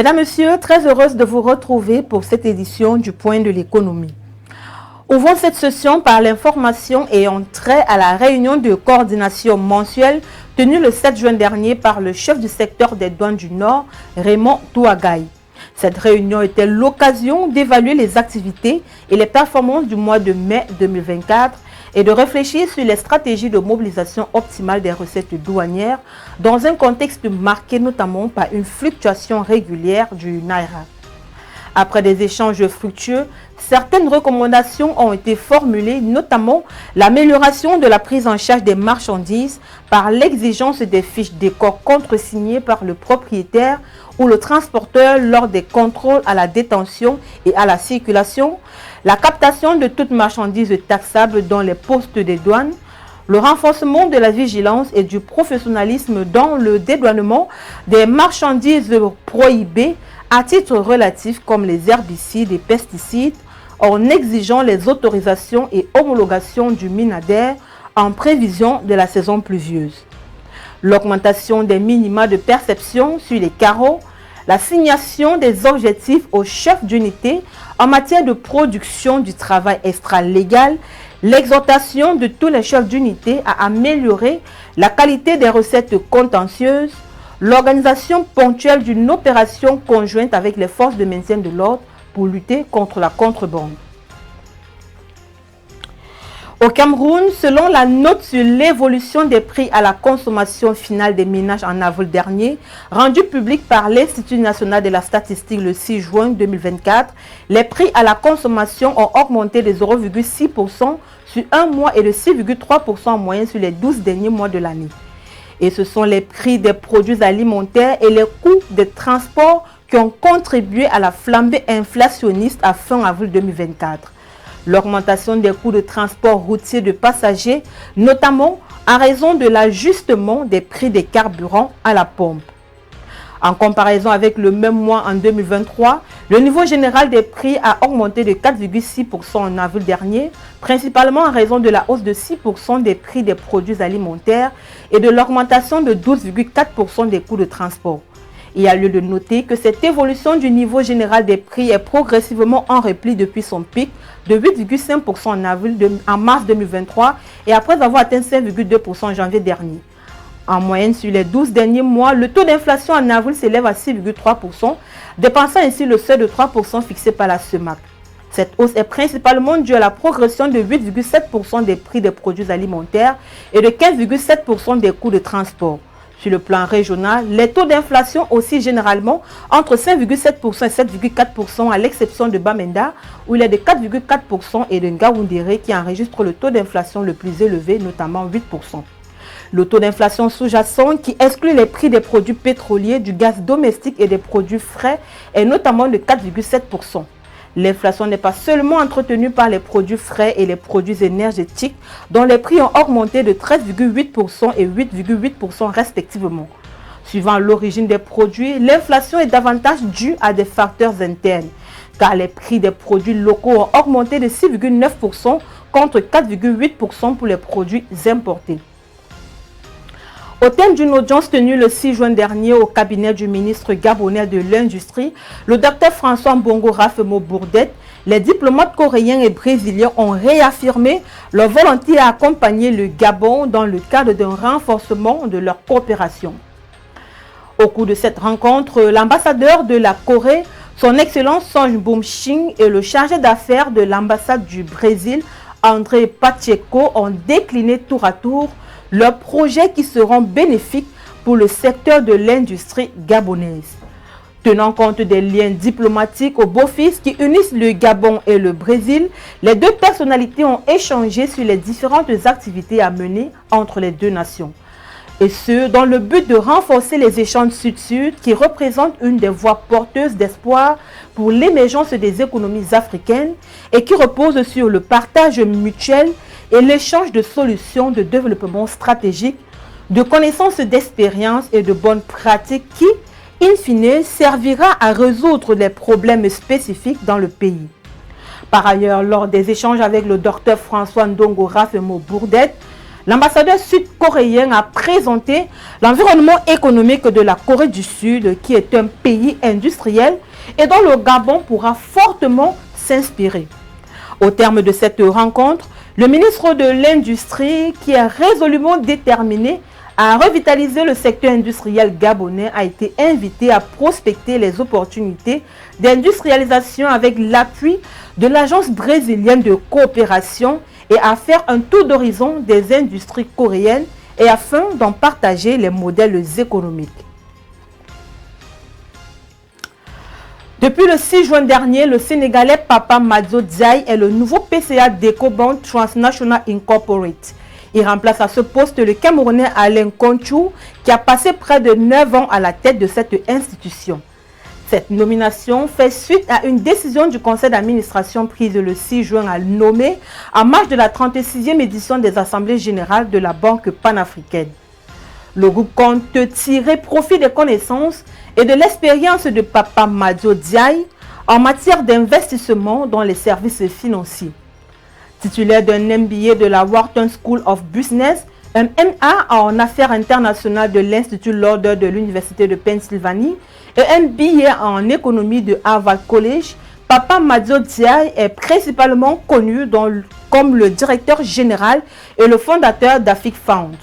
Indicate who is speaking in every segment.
Speaker 1: Mesdames, Messieurs, très heureuse de vous retrouver pour cette édition du Point de l'économie. Ouvrons cette session par l'information ayant trait à la réunion de coordination mensuelle tenue le 7 juin dernier par le chef du secteur des douanes du Nord, Raymond Touagaï. Cette réunion était l'occasion d'évaluer les activités et les performances du mois de mai 2024 et de réfléchir sur les stratégies de mobilisation optimale des recettes douanières dans un contexte marqué notamment par une fluctuation régulière du Naira. Après des échanges fructueux, certaines recommandations ont été formulées, notamment l'amélioration de la prise en charge des marchandises par l'exigence des fiches d'écort contresignées par le propriétaire ou le transporteur lors des contrôles à la détention et à la circulation, la captation de toute marchandise taxable dans les postes des douanes, le renforcement de la vigilance et du professionnalisme dans le dédouanement des marchandises prohibées à titre relatif comme les herbicides et pesticides, en exigeant les autorisations et homologations du MINADER en prévision de la saison pluvieuse. L'augmentation des minima de perception sur les carreaux, l'assignation des objectifs aux chefs d'unité en matière de production du travail extra-légal, l'exhortation de tous les chefs d'unité à améliorer la qualité des recettes contentieuses, l'organisation ponctuelle d'une opération conjointe avec les forces de maintien de l'ordre pour lutter contre la contrebande. Au Cameroun, selon la note sur l'évolution des prix à la consommation finale des ménages en avril dernier, rendue publique par l'Institut national de la statistique le 6 juin 2024, les prix à la consommation ont augmenté de 0,6% sur un mois et de 6,3% en moyenne sur les 12 derniers mois de l'année. Et ce sont les prix des produits alimentaires et les coûts des transports qui ont contribué à la flambée inflationniste à fin avril 2024. L'augmentation des coûts de transport routier de passagers, notamment en raison de l'ajustement des prix des carburants à la pompe. En comparaison avec le même mois en 2023, le niveau général des prix a augmenté de 4,6% en avril dernier, principalement en raison de la hausse de 6% des prix des produits alimentaires et de l'augmentation de 12,4% des coûts de transport. Il y a lieu de noter que cette évolution du niveau général des prix est progressivement en repli depuis son pic de 8,5% en mars 2023 et après avoir atteint 5,2% en janvier dernier. En moyenne, sur les 12 derniers mois, le taux d'inflation en avril s'élève à 6,3%, dépassant ainsi le seuil de 3% fixé par la CEMAC. Cette hausse est principalement due à la progression de 8,7% des prix des produits alimentaires et de 15,7% des coûts de transport. Sur le plan régional, les taux d'inflation oscillent généralement entre 5,7% et 7,4% à l'exception de Bamenda où il est de 4,4% et de Ngaoundéré qui enregistre le taux d'inflation le plus élevé, notamment 8%. Le taux d'inflation sous-jacent qui exclut les prix des produits pétroliers, du gaz domestique et des produits frais est notamment de 4,7%. L'inflation n'est pas seulement entretenue par les produits frais et les produits énergétiques dont les prix ont augmenté de 13,8% et 8,8% respectivement. Suivant l'origine des produits, l'inflation est davantage due à des facteurs internes car les prix des produits locaux ont augmenté de 6,9% contre 4,8% pour les produits importés. Au terme d'une audience tenue le 6 juin dernier au cabinet du ministre gabonais de l'Industrie, le Dr François Mbongo Rafemo Bourdette, les diplomates coréens et brésiliens ont réaffirmé leur volonté à accompagner le Gabon dans le cadre d'un renforcement de leur coopération. Au cours de cette rencontre, l'ambassadeur de la Corée, son Excellence Songe Boom-Ching et le chargé d'affaires de l'ambassade du Brésil, André Pacheco, ont décliné tour à tour leurs projets qui seront bénéfiques pour le secteur de l'industrie gabonaise. Tenant compte des liens diplomatiques au beau-fils qui unissent le Gabon et le Brésil, les deux personnalités ont échangé sur les différentes activités à mener entre les deux nations. Et ce, dans le but de renforcer les échanges sud-sud qui représentent une des voies porteuses d'espoir pour l'émergence des économies africaines et qui reposent sur le partage mutuel et l'échange de solutions de développement stratégique, de connaissances d'expérience et de bonnes pratiques qui, in fine, servira à résoudre les problèmes spécifiques dans le pays. Par ailleurs, lors des échanges avec le Dr François Ndongo Rafemo Bourdette, L'ambassadeur sud-coréen a présenté l'environnement économique de la Corée du Sud, qui est un pays industriel et dont le Gabon pourra fortement s'inspirer. Au terme de cette rencontre, le ministre de l'Industrie, qui est résolument déterminé à revitaliser le secteur industriel gabonais, a été invité à prospecter les opportunités d'industrialisation avec l'appui de l'Agence brésilienne de coopération et à faire un tour d'horizon des industries coréennes et afin d'en partager les modèles économiques. Depuis le 6 juin dernier, le Sénégalais Papa Madio Diaye est le nouveau PCA d'Ecobank Transnational Incorporate. Il remplace à ce poste le Camerounais Alain Conchou, qui a passé près de 9 ans à la tête de cette institution. Cette nomination fait suite à une décision du conseil d'administration prise le 6 juin à nommer en marge de la 36e édition des Assemblées générales de la Banque panafricaine. Le groupe compte tirer profit des connaissances et de l'expérience de Papa Madio Diaye en matière d'investissement dans les services financiers. Titulaire d'un MBA de la Wharton School of Business, un MA en affaires internationales de l'Institut Lauder de l'Université de Pennsylvanie et un MBA en économie de Harvard College, Papa Madio Diaye est principalement connu comme le directeur général et le fondateur d'Afrique Fund.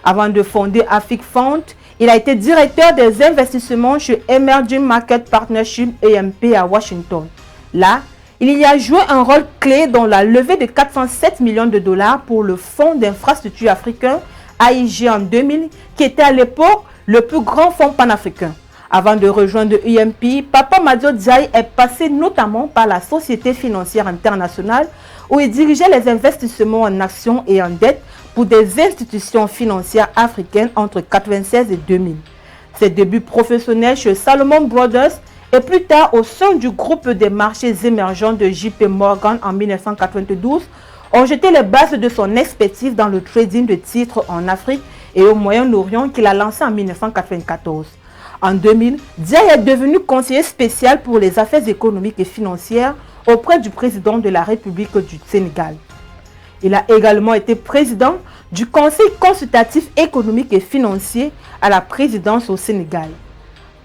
Speaker 1: Avant de fonder Afrique Fund, il a été directeur des investissements chez Emerging Market Partnership EMP à Washington. Là, il y a joué un rôle clé dans la levée de 407 millions de dollars pour le Fonds d'infrastructure africain AIG en 2000, qui était à l'époque le plus grand fonds panafricain. Avant de rejoindre EMP, Papa Madio Diaye est passé notamment par la Société financière internationale où il dirigeait les investissements en actions et en dettes pour des institutions financières africaines entre 1996 et 2000. Ses débuts professionnels chez Salomon Brothers et plus tard au sein du groupe des marchés émergents de JP Morgan en 1992 ont jeté les bases de son expertise dans le trading de titres en Afrique et au Moyen-Orient qu'il a lancé en 1994. En 2000, Diaye est devenu conseiller spécial pour les affaires économiques et financières auprès du président de la République du Sénégal. Il a également été président du Conseil consultatif économique et financier à la présidence au Sénégal.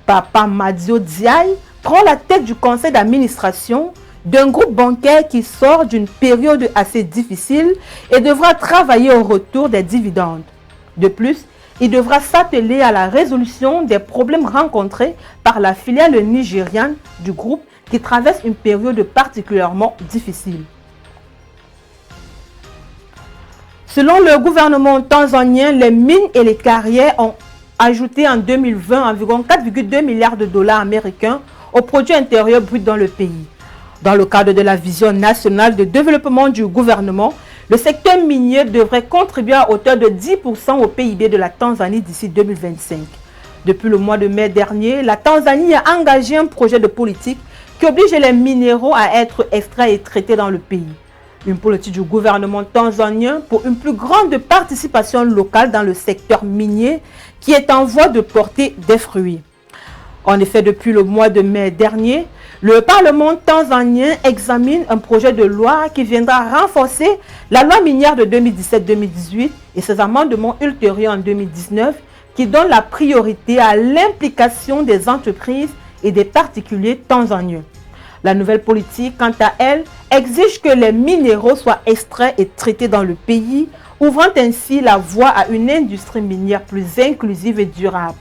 Speaker 1: Papa Madio Diaye prend la tête du conseil d'administration d'un groupe bancaire qui sort d'une période assez difficile et devra travailler au retour des dividendes. De plus, il devra s'atteler à la résolution des problèmes rencontrés par la filiale nigériane du groupe qui traverse une période particulièrement difficile. Selon le gouvernement tanzanien, les mines et les carrières ont ajouté en 2020 environ 4,2 milliards de dollars américains au produit intérieur brut dans le pays. Dans le cadre de la vision nationale de développement du gouvernement, le secteur minier devrait contribuer à hauteur de 10% au PIB de la Tanzanie d'ici 2025. Depuis le mois de mai dernier, la Tanzanie a engagé un projet de politique qui oblige les minéraux à être extraits et traités dans le pays. Une politique du gouvernement tanzanien pour une plus grande participation locale dans le secteur minier qui est en voie de porter des fruits. En effet, depuis le mois de mai dernier, le Parlement tanzanien examine un projet de loi qui viendra renforcer la loi minière de 2017-2018 et ses amendements ultérieurs en 2019 qui donnent la priorité à l'implication des entreprises et des particuliers tanzaniens. La nouvelle politique, quant à elle, exige que les minéraux soient extraits et traités dans le pays, ouvrant ainsi la voie à une industrie minière plus inclusive et durable.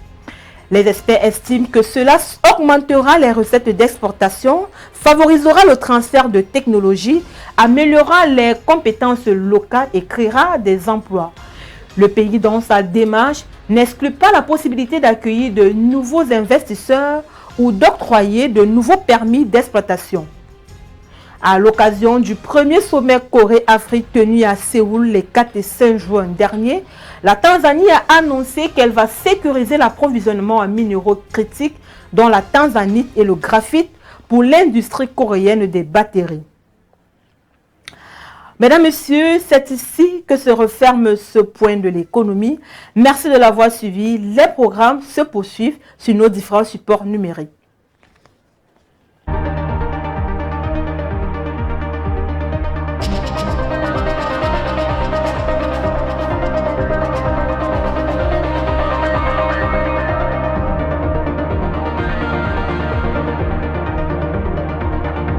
Speaker 1: Les experts estiment que cela augmentera les recettes d'exportation, favorisera le transfert de technologies, améliorera les compétences locales et créera des emplois. Le pays, dans sa démarche, n'exclut pas la possibilité d'accueillir de nouveaux investisseurs ou d'octroyer de nouveaux permis d'exploitation. À l'occasion du premier sommet Corée-Afrique tenu à Séoul les 4 et 5 juin dernier, la Tanzanie a annoncé qu'elle va sécuriser l'approvisionnement en minéraux critiques dont la tanzanite et le graphite pour l'industrie coréenne des batteries. Mesdames, Messieurs, c'est ici que se referme ce point de l'économie. Merci de l'avoir suivi. Les programmes se poursuivent sur nos différents supports numériques.